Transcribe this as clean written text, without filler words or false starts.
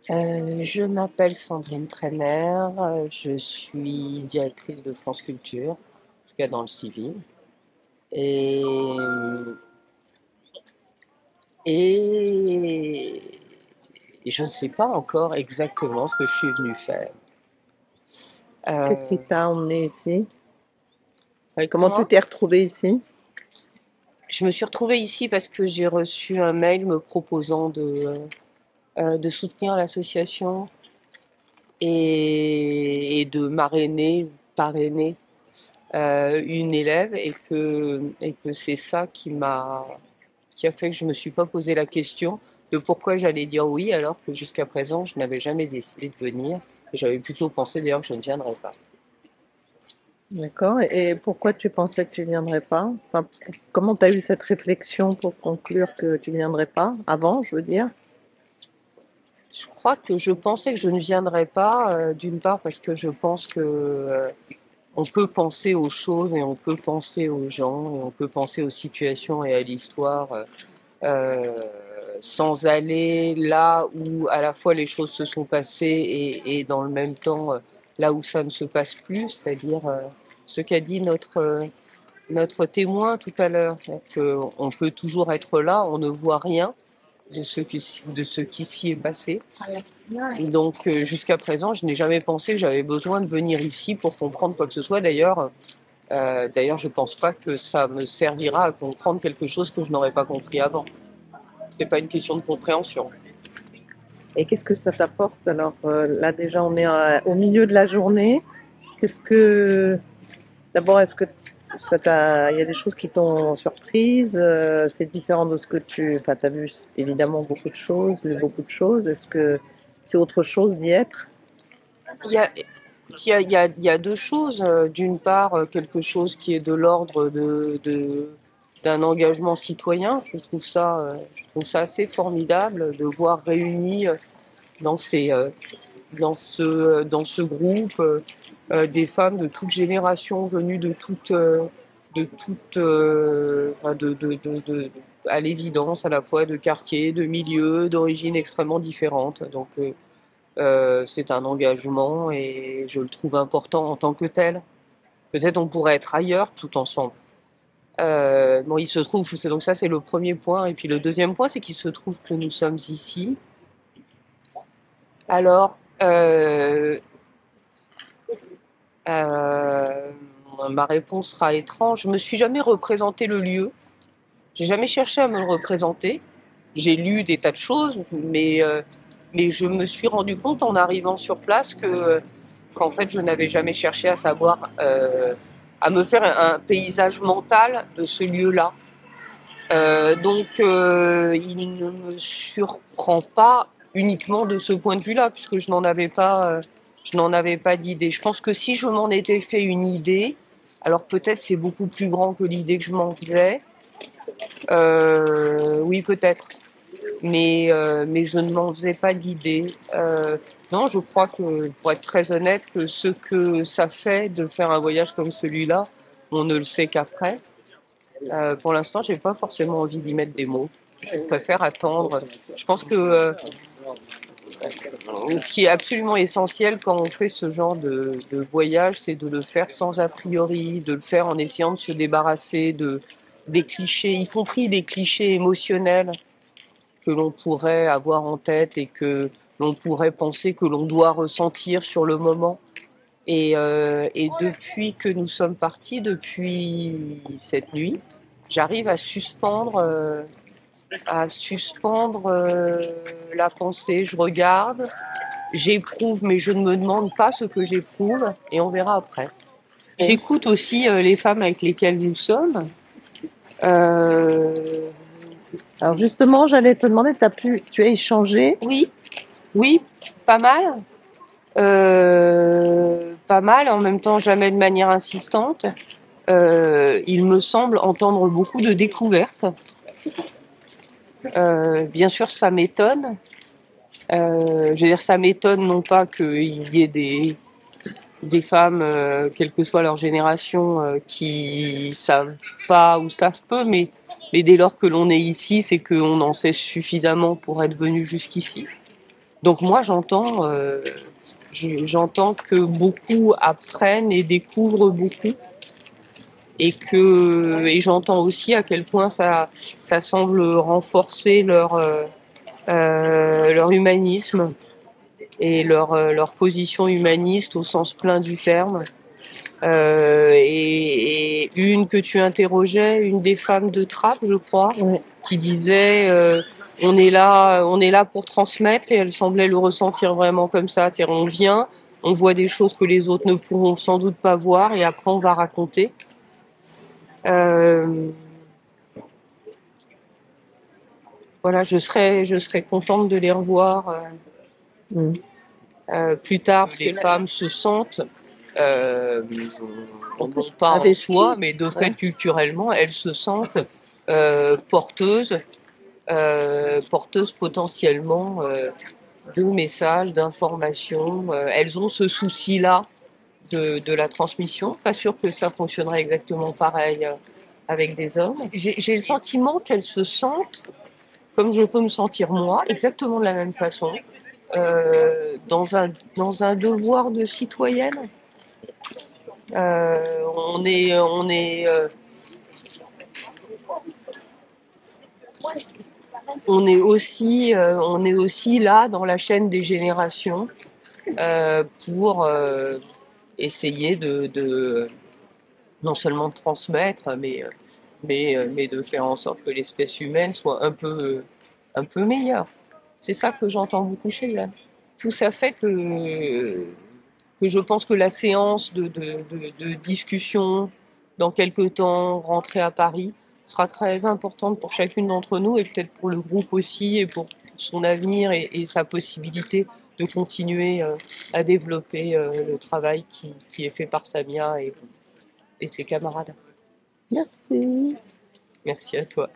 Je m'appelle Sandrine Trainer, je suis directrice de France Culture, en tout cas dans le civil. Et, et, et je ne sais pas encore exactement ce que je suis venue faire. Qu'est-ce qui Euh, t'a emmené ici? Comment tu Comment? t'es retrouvée ici? Je me suis retrouvée ici parce que j'ai reçu un mail me proposant de soutenir l'association et de marrainer, parrainer une élève et que c'est ça qui a fait que je ne me suis pas posé la question de pourquoi j'allais dire oui alors que jusqu'à présent je n'avais jamais décidé de venir et j'avais plutôt pensé d'ailleurs que je ne viendrais pas. D'accord. Et pourquoi tu pensais que tu viendrais pas? Enfin, comment tu as eu cette réflexion pour conclure que tu viendrais pas avant, je veux dire? Je crois que je pensais que je ne viendrais pas, d'une part parce que je pense que on peut penser aux choses et on peut penser aux gens et on peut penser aux situations et à l'histoire euh, sans aller là où à la fois les choses se sont passées et dans le même temps là où ça ne se passe plus, c'est-à-dire ce qu'a dit notre témoin tout à l'heure, qu'on peut toujours être là, on ne voit rien de ce qui s'y est passé. Et donc jusqu'à présent, je n'ai jamais pensé que j'avais besoin de venir ici pour comprendre quoi que ce soit. D'ailleurs, je ne pense pas que ça me servira à comprendre quelque chose que je n'aurais pas compris avant. C'est pas une question de compréhension. Et qu'est-ce que ça t'apporte? Alors là déjà, on est au milieu de la journée. Qu'est-ce que d'abord, est-ce que il y a des choses qui t'ont surprise? C'est différent de ce que enfin, t'as vu évidemment beaucoup de choses, lu beaucoup de choses. Est-ce que c'est autre chose d'y être? Il y a, il y a deux choses. D'une part, quelque chose qui est de l'ordre d'un engagement citoyen. Je trouve ça assez formidable de voir réunis dans, dans ce groupe des femmes de toutes générations venues enfin à l'évidence à la fois de quartiers, de milieux, d'origines extrêmement différentes. Donc c'est un engagement et je le trouve important en tant que tel. Peut-être on pourrait être ailleurs tout ensemble. Bon, il se trouve, donc ça c'est le premier point. Et puis le deuxième point, c'est qu'il se trouve que nous sommes ici. Alors, euh, ma réponse sera étrange. Je me suis jamais représenté le lieu. J'ai jamais cherché à me le représenter. J'ai lu des tas de choses, mais je me suis rendu compte en arrivant sur place qu'en fait, je n'avais jamais cherché à savoir, à me faire un paysage mental de ce lieu-là. Il ne me surprend pas uniquement de ce point de vue-là, puisque je n'en avais pas d'idée. Je pense que si je m'en étais fait une idée, alors peut-être c'est beaucoup plus grand que l'idée que je m'en faisais. Oui, peut-être, mais je ne m'en faisais pas d'idée. Non, je crois que, pour être très honnête, que ce que ça fait de faire un voyage comme celui-là, on ne le sait qu'après. Pour l'instant, j'ai pas forcément envie d'y mettre des mots. Je préfère attendre. Je pense que ce qui est absolument essentiel quand on fait ce genre de voyage, c'est de le faire sans a priori, de le faire en essayant de se débarrasser des clichés, y compris des clichés émotionnels que l'on pourrait avoir en tête et que l'on pourrait penser que l'on doit ressentir sur le moment. Et depuis que nous sommes partis, depuis cette nuit, j'arrive à suspendre la pensée. Je regarde, j'éprouve, mais je ne me demande pas ce que j'éprouve, et on verra après. Oui. J'écoute aussi les femmes avec lesquelles nous sommes. Euh, Alors justement, j'allais te demander, tu as échangé. oui, oui, pas mal. Pas mal, en même temps jamais de manière insistante. Il me semble entendre beaucoup de découvertes. Bien sûr, ça m'étonne. Je veux dire, ça m'étonne non pas qu'il y ait des femmes, quelle que soit leur génération, qui savent pas ou savent peu, mais dès lors que l'on est ici, c'est qu'on en sait suffisamment pour être venu jusqu'ici. Donc moi, j'entends que beaucoup apprennent et découvrent beaucoup. Et j'entends aussi à quel point ça semble renforcer leur humanisme et leur position humaniste au sens plein du terme. Et une que tu interrogeais, une des femmes de Trappes, je crois, Oui. qui disait on est là pour transmettre, et elle semblait le ressentir vraiment comme ça. C'est-à-dire on vient, on voit des choses que les autres ne pourront sans doute pas voir, et après on va raconter. Voilà, je serais contente de les revoir plus tard, parce que les femmes se sentent, non pas en soi, mais de fait culturellement, elles se sentent porteuses potentiellement de messages, d'informations. Elles ont ce souci-là de la transmission. Pas sûr que ça fonctionnerait exactement pareil avec des hommes. J'ai le sentiment qu'elles se sentent, comme je peux me sentir moi, exactement de la même façon, dans un devoir de citoyenne. On est aussi là dans la chaîne des générations pour essayer de non seulement de transmettre, mais de faire en sorte que l'espèce humaine soit un peu meilleure. C'est ça que j'entends beaucoup chez elle. Tout ça fait que je pense que la séance de discussion dans quelque temps, rentrée à Paris, sera très importante pour chacune d'entre nous, et peut-être pour le groupe aussi, et pour son avenir et sa possibilité de continuer à développer le travail qui est fait par Samia et ses camarades. Merci. Merci à toi.